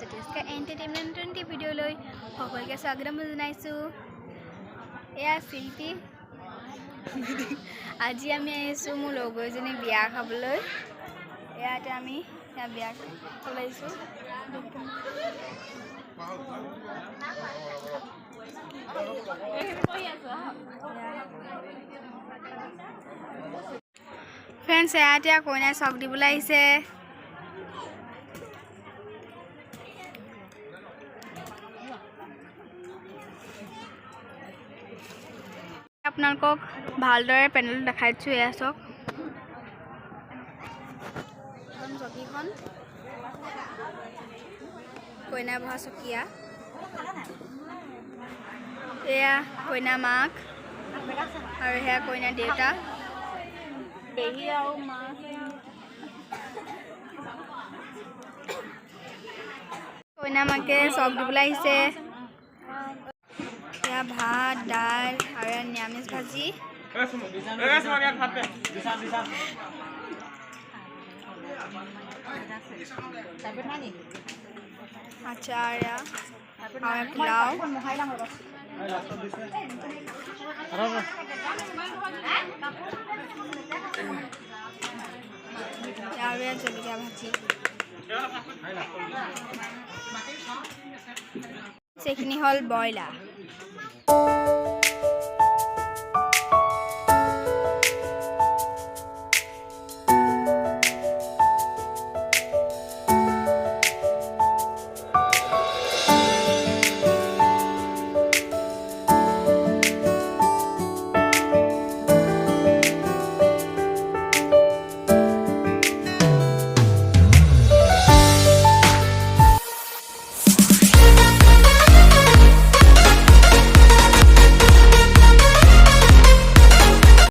যথেষ্ট এণ্টাৰটেইনমেণ্ট ভিডিঅ'লৈ সকলোকে স্বাগতম জনাইছোঁ। এয়া শিল্পী। আজি আমি আহিছোঁ মোৰ লগৰ এজনী বিয়া খাবলৈ। ইয়াতে আমি বিয়া খাবলৈ আহিছোঁ। ফ্ৰেণ্ডছ ইয়াতে কইনাই চক দিবলৈ আহিছে। আপোনালোকক ভালদৰে পেনেল দেখাইছোঁ। এয়া চাওক চকীখন, কইনা বহা চকীয়া। এয়া কইনা মাক আৰু সেয়া কইনা দেউতা। কইনা মাকে চক দিবলৈ আহিছে। এয়া ভাত, দাইল আৰু নিৰামিষ ভাজি। আচাৰ আৰু পোলাও। আৰু জলকীয়া ভাজি। সেইখিনি হ'ল ব্ৰইলাৰ।